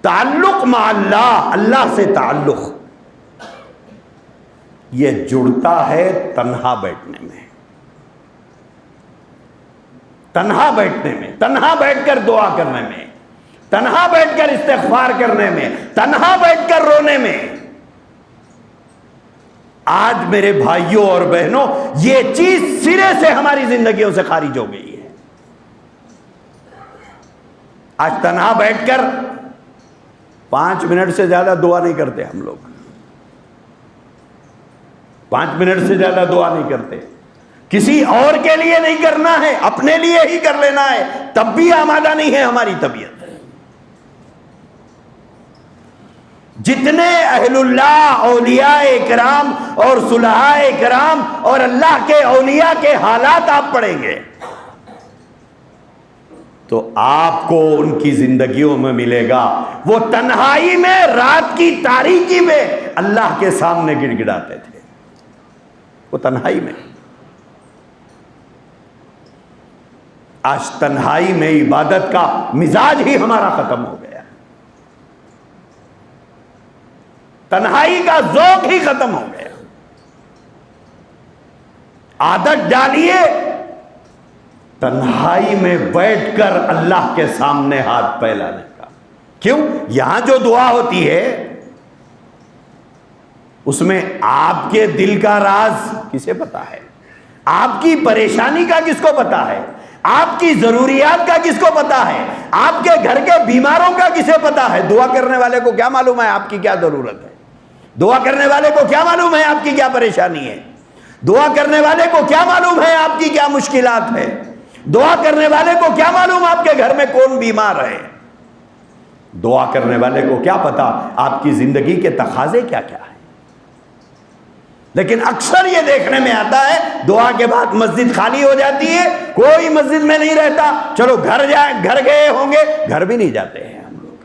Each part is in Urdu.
تعلق مع اللہ، اللہ سے تعلق، یہ جڑتا ہے تنہا بیٹھنے میں، تنہا بیٹھنے میں، تنہا بیٹھ کر دعا کرنے میں، تنہا بیٹھ کر استغفار کرنے میں، تنہا بیٹھ کر رونے میں۔ آج میرے بھائیوں اور بہنوں یہ چیز سرے سے ہماری زندگیوں سے خارج ہو گئی ہے۔ آج تنہا بیٹھ کر 5 منٹ سے زیادہ دعا نہیں کرتے ہم لوگ، 5 منٹ سے زیادہ دعا نہیں کرتے۔ کسی اور کے لیے نہیں کرنا ہے، اپنے لیے ہی کر لینا ہے، تب بھی آمادہ نہیں ہے ہماری طبیعت۔ جتنے اہل اللہ، اولیاء کرام اور صلحاء کرام اور اللہ کے اولیاء کے حالات آپ پڑھیں گے تو آپ کو ان کی زندگیوں میں ملے گا، وہ تنہائی میں، رات کی تاریکی میں اللہ کے سامنے گڑ گڑاتے تھے، وہ تنہائی میں۔ آج تنہائی میں عبادت کا مزاج ہی ہمارا ختم ہو گیا، تنہائی کا ذوق ہی ختم ہو گیا۔ عادت ڈالیے تنہائی میں بیٹھ کر اللہ کے سامنے ہاتھ پھیلانے کا۔ کیوں؟ یہاں جو دعا ہوتی ہے اس میں آپ کے دل کا راز کسے پتا ہے؟ آپ کی پریشانی کا کس کو پتا ہے؟ آپ کی ضروریات کا کس کو پتا ہے؟ آپ کے گھر کے بیماروں کا کسے پتا ہے؟ دعا کرنے والے کو کیا معلوم ہے آپ کی کیا ضرورت ہے؟ دعا کرنے والے کو کیا معلوم ہے آپ کی کیا پریشانی ہے؟ دعا کرنے والے کو کیا معلوم ہے آپ کی کیا مشکلات ہے؟ دعا کرنے والے کو کیا معلوم آپ کے گھر میں کون بیمار ہے؟ دعا کرنے والے کو کیا پتا آپ کی زندگی کے تقاضے کیا کیا ہے؟ لیکن اکثر یہ دیکھنے میں آتا ہے دعا کے بعد مسجد خالی ہو جاتی ہے، کوئی مسجد میں نہیں رہتا، چلو گھر جائیں، گھر گئے ہوں گے، گھر بھی نہیں جاتے ہیں ہم لوگ۔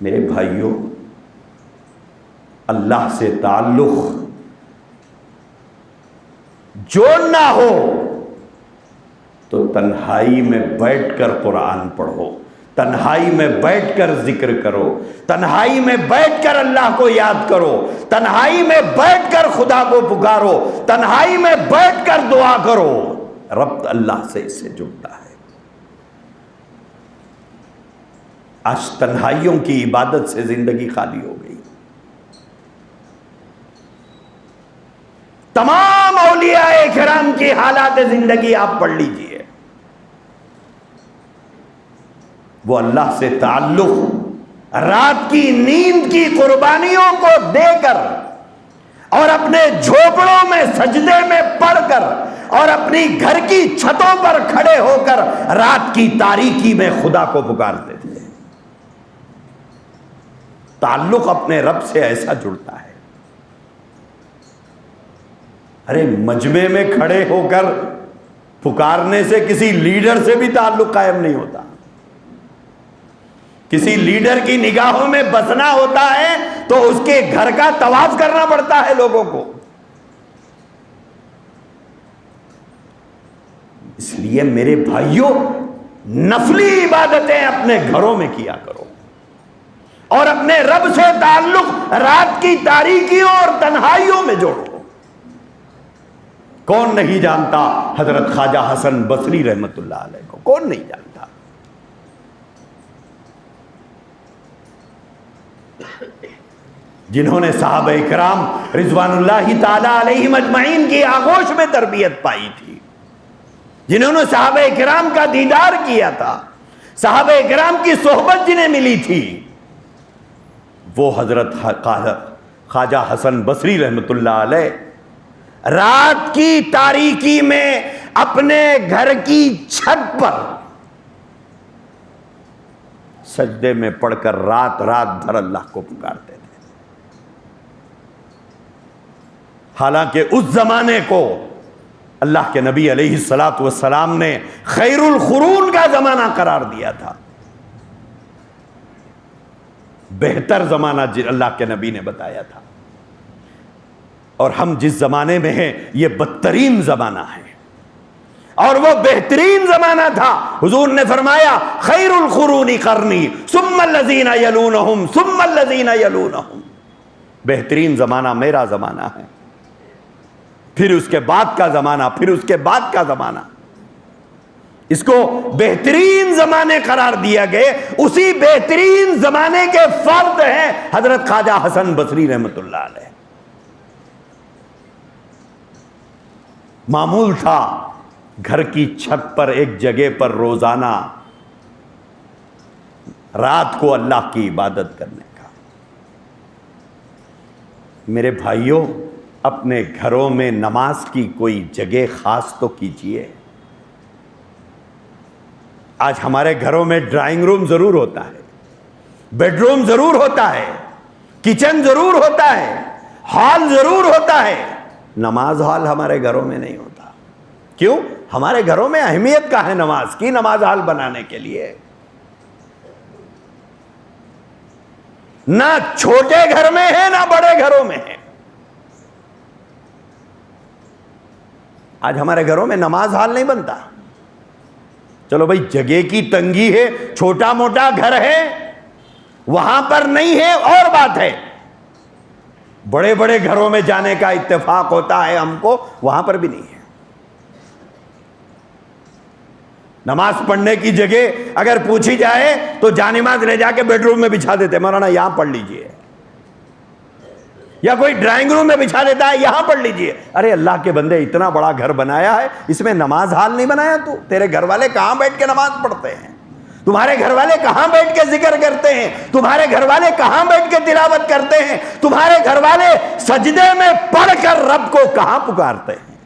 میرے بھائیوں، اللہ سے تعلق جوڑنا ہو تو تنہائی میں بیٹھ کر قرآن پڑھو، تنہائی میں بیٹھ کر ذکر کرو، تنہائی میں بیٹھ کر اللہ کو یاد کرو، تنہائی میں بیٹھ کر خدا کو پکارو، تنہائی میں بیٹھ کر دعا کرو، ربط اللہ سے اس سے جڑتا ہے۔ آج تنہائیوں کی عبادت سے زندگی خالی ہو گئی۔ تمام اولیاء کرام کی حالات زندگی آپ پڑھ لیجئے، وہ اللہ سے تعلق رات کی نیند کی قربانیوں کو دے کر اور اپنے جھوپڑوں میں سجدے میں پڑھ کر اور اپنی گھر کی چھتوں پر کھڑے ہو کر رات کی تاریکی میں خدا کو پکارتے تھے۔ تعلق اپنے رب سے ایسا جڑتا ہے۔ ارے مجمع میں کھڑے ہو کر پکارنے سے کسی لیڈر سے بھی تعلق قائم نہیں ہوتا، کسی لیڈر کی نگاہوں میں بسنا ہوتا ہے تو اس کے گھر کا طواف کرنا پڑتا ہے لوگوں کو۔ اس لیے میرے بھائیوں، نفلی عبادتیں اپنے گھروں میں کیا کرو اور اپنے رب سے تعلق رات کی تاریکیوں اور تنہائیوں میں جوڑو۔ کون نہیں جانتا حضرت خواجہ حسن بصری رحمت اللہ علیہ کو؟ کون نہیں جانتا؟ جنہوں نے صحابہ کرام رضوان اللہ تعالی علیہم اجمعین کی آغوش میں تربیت پائی تھی، جنہوں نے صحابہ کرام کا دیدار کیا تھا، صحابہ کرام کی صحبت جنہیں ملی تھی، وہ حضرت خواجہ حسن بصری رحمت اللہ علیہ رات کی تاریکی میں اپنے گھر کی چھت پر سجدے میں پڑھ کر رات بھر اللہ کو پکارتے تھے۔ حالانکہ اس زمانے کو اللہ کے نبی علیہ الصلاۃ والسلام نے خیر القرون کا زمانہ قرار دیا تھا، بہتر زمانہ اللہ کے نبی نے بتایا تھا، اور ہم جس زمانے میں ہیں یہ بدترین زمانہ ہے۔ اور وہ بہترین زمانہ تھا. حضور نے فرمایا خیر القرون قرنی ثم الذین یلونہم ثم الذین یلونہم. بہترین زمانہ میرا زمانہ ہے، پھر اس کے بعد کا زمانہ، پھر اس کے بعد کا زمانہ. اس کو بہترین زمانے قرار دیا گئے. اسی بہترین زمانے کے فرد ہیں حضرت خواجہ حسن بصری رحمۃ اللہ علیہ. معمول تھا گھر کی چھت پر ایک جگہ پر روزانہ رات کو اللہ کی عبادت کرنے کا. میرے بھائیوں، اپنے گھروں میں نماز کی کوئی جگہ خاص تو کیجیے. آج ہمارے گھروں میں ڈرائنگ روم ضرور ہوتا ہے، بیڈ روم ضرور ہوتا ہے، کچن ضرور ہوتا ہے، ہال ضرور ہوتا ہے. نماز ہال ہمارے گھروں میں نہیں ہوتا. کیوں؟ ہمارے گھروں میں اہمیت کا ہے نماز کی، نماز ہال بنانے کے لیے. نہ چھوٹے گھر میں ہے نہ بڑے گھروں میں ہے. آج ہمارے گھروں میں نماز ہال نہیں بنتا. چلو بھائی جگہ کی تنگی ہے، چھوٹا موٹا گھر ہے وہاں پر نہیں ہے اور بات ہے. بڑے بڑے گھروں میں جانے کا اتفاق ہوتا ہے ہم کو، وہاں پر بھی نہیں ہے. نماز پڑھنے کی جگہ اگر پوچھی جائے تو جانماز لے جا کے بیڈ روم میں بچھا دیتے، مولانا یہاں پڑھ لیجئے. یا کوئی ڈرائنگ روم میں بچھا دیتا ہے، یہاں پڑھ لیجئے. ارے اللہ کے بندے، اتنا بڑا گھر بنایا ہے، اس میں نماز ہال نہیں بنایا تو؟ تیرے گھر والے کہاں بیٹھ کے نماز پڑھتے ہیں؟ تمہارے گھر والے کہاں بیٹھ کے ذکر کرتے ہیں؟ تمہارے گھر والے کہاں بیٹھ کے تلاوت کرتے ہیں؟ تمہارے گھر والے سجدے میں پڑھ کر رب کو کہاں پکارتے ہیں؟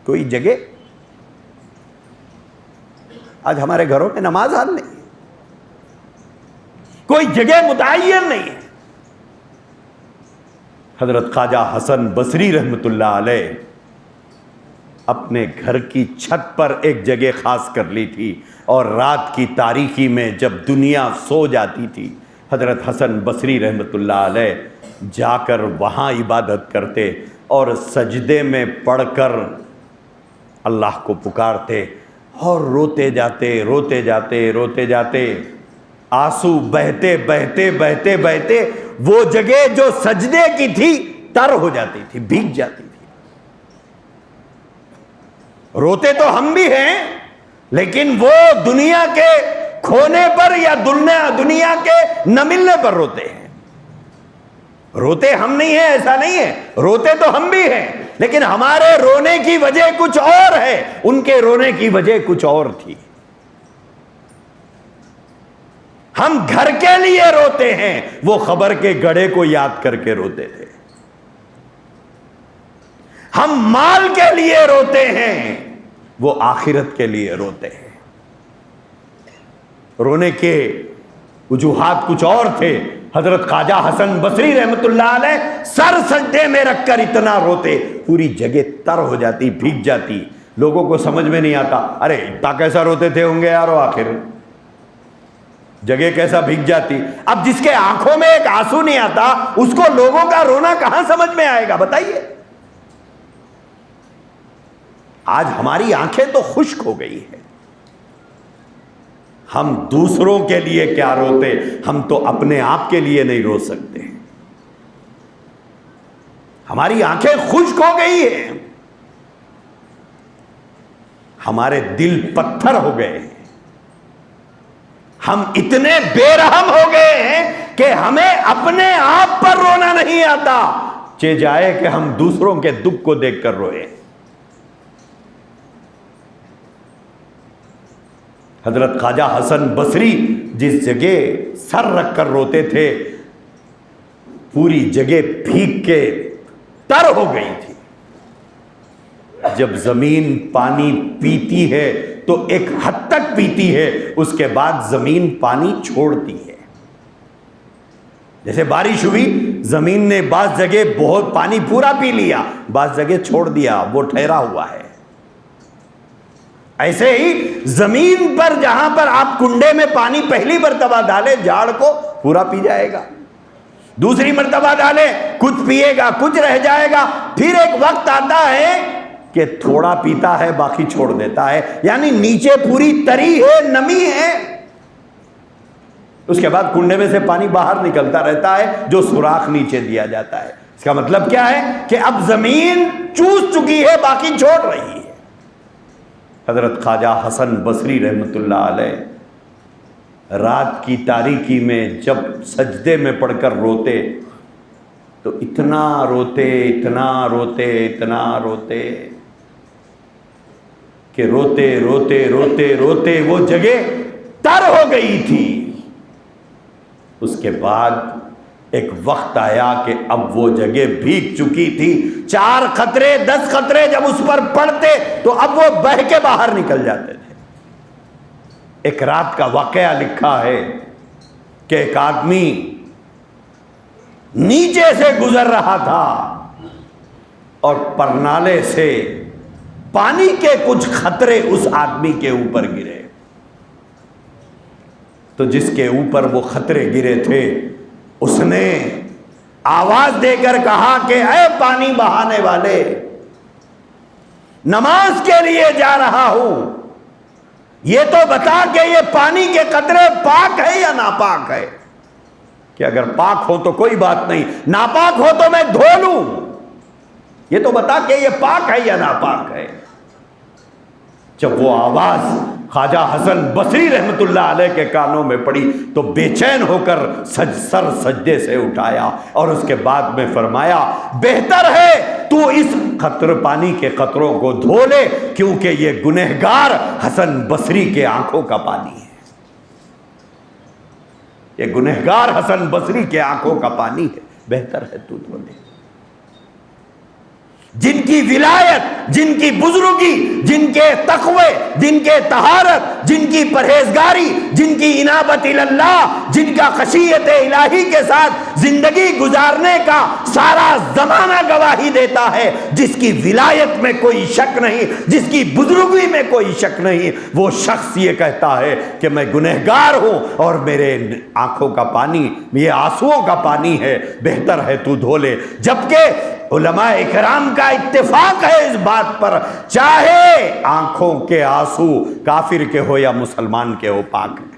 کوئی جگہ؟ آج ہمارے گھروں میں نماز حال نہیں، کوئی جگہ متعین نہیں ہے. حضرت خواجہ حسن بصری رحمۃ اللہ علیہ اپنے گھر کی چھت پر ایک جگہ خاص کر لی تھی، اور رات کی تاریکی میں جب دنیا سو جاتی تھی حضرت حسن بصری رحمۃ اللہ علیہ جا کر وہاں عبادت کرتے اور سجدے میں پڑھ کر اللہ کو پکارتے اور روتے جاتے روتے جاتے روتے جاتے. آنسو بہتے بہتے بہتے بہتے وہ جگہ جو سجدے کی تھی تر ہو جاتی تھی، بھیگ جاتی تھی. روتے تو ہم بھی ہیں، لیکن وہ دنیا کے کھونے پر یا دنیا کے نہ ملنے پر روتے ہیں. روتے ہم نہیں ہیں، ایسا نہیں ہے، روتے تو ہم بھی ہیں، لیکن ہمارے رونے کی وجہ کچھ اور ہے، ان کے رونے کی وجہ کچھ اور تھی. ہم گھر کے لیے روتے ہیں، وہ خبر کے گڑھے کو یاد کر کے روتے تھے. ہم مال کے لیے روتے ہیں، وہ آخرت کے لیے روتے ہیں. رونے کے وجوہات کچھ اور تھے. حضرت خواجہ حسن بصری رحمۃ اللہ علیہ سر سجدے میں رکھ کر اتنا روتے، پوری جگہ تر ہو جاتی، بھیگ جاتی. لوگوں کو سمجھ میں نہیں آتا، ارے اتنا کیسا روتے تھے ہوں گے یارو، آخر جگہ کیسا بھیگ جاتی. اب جس کے آنکھوں میں ایک آنسو نہیں آتا، اس کو لوگوں کا رونا کہاں سمجھ میں آئے گا؟ بتائیے. آج ہماری آنکھیں تو خشک ہو گئی ہے. ہم دوسروں کے لیے کیا روتے، ہم تو اپنے آپ کے لیے نہیں رو سکتے. ہماری آنکھیں خشک ہو گئی ہیں، ہمارے دل پتھر ہو گئے ہیں. ہم اتنے بے رحم ہو گئے ہیں کہ ہمیں اپنے آپ پر رونا نہیں آتا، چہ جائے کہ ہم دوسروں کے دکھ کو دیکھ کر روئے. حضرت خواجہ حسن بصری جس جگہ سر رکھ کر روتے تھے، پوری جگہ بھیگ کے تر ہو گئی تھی. جب زمین پانی پیتی ہے تو ایک حد تک پیتی ہے، اس کے بعد زمین پانی چھوڑتی ہے. جیسے بارش ہوئی، زمین نے بعض جگہ بہت پانی پورا پی لیا، بعض جگہ چھوڑ دیا، وہ ٹھہرا ہوا ہے. ایسے ہی زمین پر جہاں پر آپ کنڈے میں پانی پہلی مرتبہ ڈالے، جھاڑ کو پورا پی جائے گا. دوسری مرتبہ ڈالے، کچھ پیے گا، کچھ رہ جائے گا. پھر ایک وقت آتا ہے کہ تھوڑا پیتا ہے باقی چھوڑ دیتا ہے، یعنی نیچے پوری تری ہے، نمی ہے، اس کے بعد کنڈے میں سے پانی باہر نکلتا رہتا ہے جو سوراخ نیچے دیا جاتا ہے۔ اس کا مطلب کیا ہے کہ اب زمین چوس چکی ہے، باقی چھوڑ رہی ہے۔ حضرت خواجہ حسن بصری رحمۃ اللہ علیہ رات کی تاریکی میں جب سجدے میں پڑھ کر روتے تو اتنا روتے اتنا روتے اتنا روتے کہ روتے روتے روتے روتے وہ جگہ تر ہو گئی تھی۔ اس کے بعد ایک وقت آیا کہ اب وہ جگہ بھیگ چکی تھی، 4 قطرے 10 قطرے جب اس پر پڑتے تو اب وہ بہہ کے باہر نکل جاتے تھے۔ ایک رات کا واقعہ لکھا ہے کہ ایک آدمی نیچے سے گزر رہا تھا اور پرنالے سے پانی کے کچھ قطرے اس آدمی کے اوپر گرے، تو جس کے اوپر وہ قطرے گرے تھے اس نے آواز دے کر کہا کہ اے پانی بہانے والے، نماز کے لیے جا رہا ہوں، یہ تو بتا کہ یہ پانی کے قطرے پاک ہے یا ناپاک ہے؟ کہ اگر پاک ہو تو کوئی بات نہیں، ناپاک ہو تو میں دھو لوں، یہ تو بتا کہ یہ پاک ہے یا ناپاک ہے۔ جب وہ آواز خواجہ حسن بصری رحمت اللہ علیہ کے کانوں میں پڑی تو بے چین ہو کر سر سجدے سے اٹھایا اور اس کے بعد میں فرمایا بہتر ہے تو اس پانی کے قطروں کو دھو لے، کیونکہ یہ گنہگار حسن بصری کے آنکھوں کا پانی ہے، یہ گنہگار حسن بصری کے آنکھوں کا پانی ہے، بہتر ہے تو دھو لے۔ جن کی ولایت، جن کی بزرگی، جن کے تقوی، جن کے طہارت، جن کی پرہیزگاری، جن کی انابت اللہ، جن کا خشیت الہی کے ساتھ زندگی گزارنے کا سارا زمانہ گواہی دیتا ہے، جس کی ولایت میں کوئی شک نہیں، جس کی بزرگی میں کوئی شک نہیں، وہ شخص یہ کہتا ہے کہ میں گنہگار ہوں اور میرے آنکھوں کا پانی یہ آنسوؤں کا پانی ہے، بہتر ہے تو دھو لے۔ جبکہ علماء اکرام کا اتفاق ہے اس بات پر، چاہے آنکھوں کے آنسو کافر کے ہو یا مسلمان کے ہو، پاک ہے۔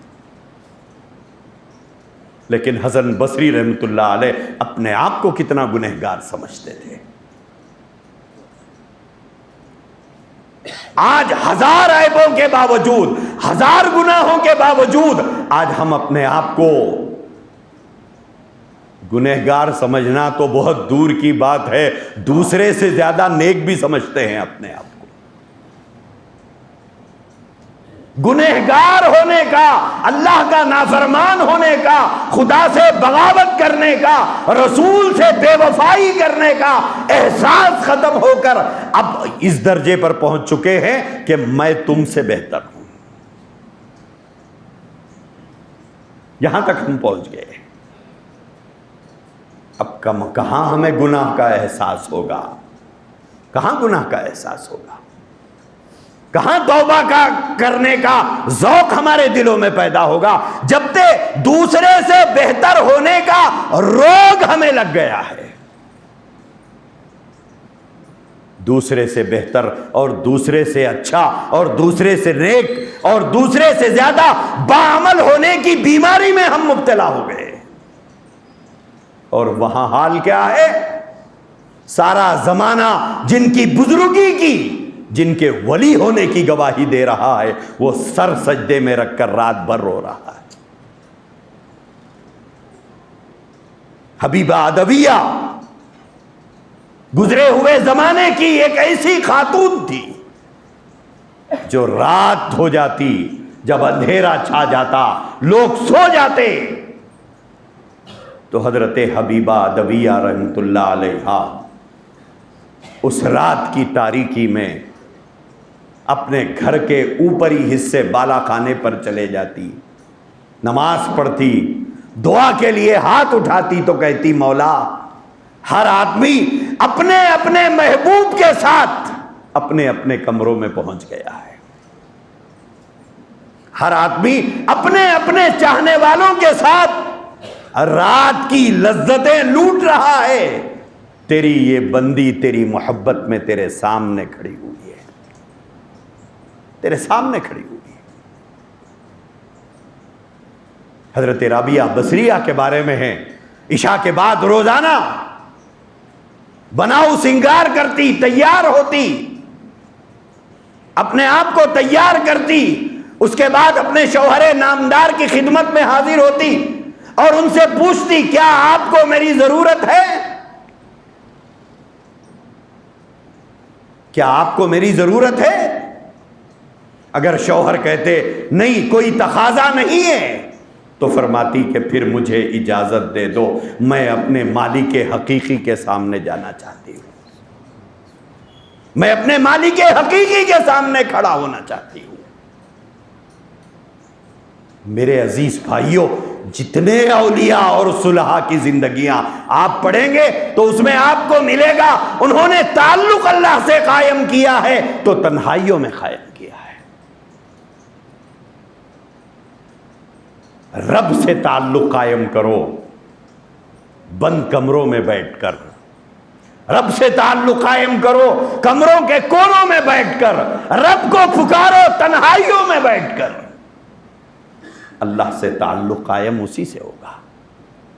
لیکن حسن بصری رحمت اللہ علیہ اپنے آپ کو کتنا گنہگار سمجھتے تھے۔ آج 1000 عیبوں کے باوجود، 1000 گناہوں کے باوجود آج ہم اپنے آپ کو گنہگار سمجھنا تو بہت دور کی بات ہے، دوسرے سے زیادہ نیک بھی سمجھتے ہیں اپنے آپ کو۔ گنہگار ہونے کا، اللہ کا نافرمان ہونے کا، خدا سے بغاوت کرنے کا، رسول سے بے وفائی کرنے کا احساس ختم ہو کر اب اس درجے پر پہنچ چکے ہیں کہ میں تم سے بہتر ہوں، یہاں تک ہم پہنچ گئے۔ اب کہاں ہمیں گناہ کا احساس ہوگا؟ کہاں گناہ کا احساس ہوگا؟ کہاں توبہ کا کرنے کا ذوق ہمارے دلوں میں پیدا ہوگا؟ جب تک دوسرے سے بہتر ہونے کا روگ ہمیں لگ گیا ہے۔ دوسرے سے بہتر اور دوسرے سے اچھا اور دوسرے سے نیک اور دوسرے سے زیادہ باعمل ہونے کی بیماری میں ہم مبتلا ہو گئے۔ اور وہاں حال کیا ہے؟ سارا زمانہ جن کی بزرگی کی، جن کے ولی ہونے کی گواہی دے رہا ہے، وہ سر سجدے میں رکھ کر رات بھر رو رہا ہے۔ حبیبہ ادویہ گزرے ہوئے زمانے کی ایک ایسی خاتون تھی جو رات ہو جاتی، جب اندھیرا چھا جاتا، لوگ سو جاتے، تو حضرت حبیبہ ادویہ رحمت اللہ علیہا اس رات کی تاریکی میں اپنے گھر کے اوپری حصے بالا خانے پر چلے جاتی، نماز پڑھتی، دعا کے لیے ہاتھ اٹھاتی تو کہتی مولا، ہر آدمی اپنے اپنے محبوب کے ساتھ اپنے اپنے کمروں میں پہنچ گیا ہے، ہر آدمی اپنے اپنے چاہنے والوں کے ساتھ رات کی لذتیں لوٹ رہا ہے، تیری یہ بندی تیری محبت میں تیرے سامنے کھڑی ہوئی ہے، تیرے سامنے کھڑی ہوئی ہے۔ حضرت رابعہ بصریہ کے بارے میں ہے، عشاء کے بعد روزانہ بناؤ سنگار کرتی، تیار ہوتی، اپنے آپ کو تیار کرتی، اس کے بعد اپنے شوہر نامدار کی خدمت میں حاضر ہوتی اور ان سے پوچھتی کیا آپ کو میری ضرورت ہے؟ کیا آپ کو میری ضرورت ہے؟ اگر شوہر کہتے نہیں کوئی تقاضا نہیں ہے تو فرماتی کہ پھر مجھے اجازت دے دو، میں اپنے مالک حقیقی کے سامنے جانا چاہتی ہوں، میں اپنے مالک حقیقی کے سامنے کھڑا ہونا چاہتی ہوں۔ میرے عزیز بھائیوں، جتنے اولیاء اور صلحاء کی زندگیاں آپ پڑھیں گے تو اس میں آپ کو ملے گا انہوں نے تعلق اللہ سے قائم کیا ہے تو تنہائیوں میں قائم کیا ہے۔ رب سے تعلق قائم کرو بند کمروں میں بیٹھ کر، رب سے تعلق قائم کرو کمروں کے کونوں میں بیٹھ کر، رب کو پکارو تنہائیوں میں بیٹھ کر۔ اللہ سے تعلق قائم اسی سے ہوگا۔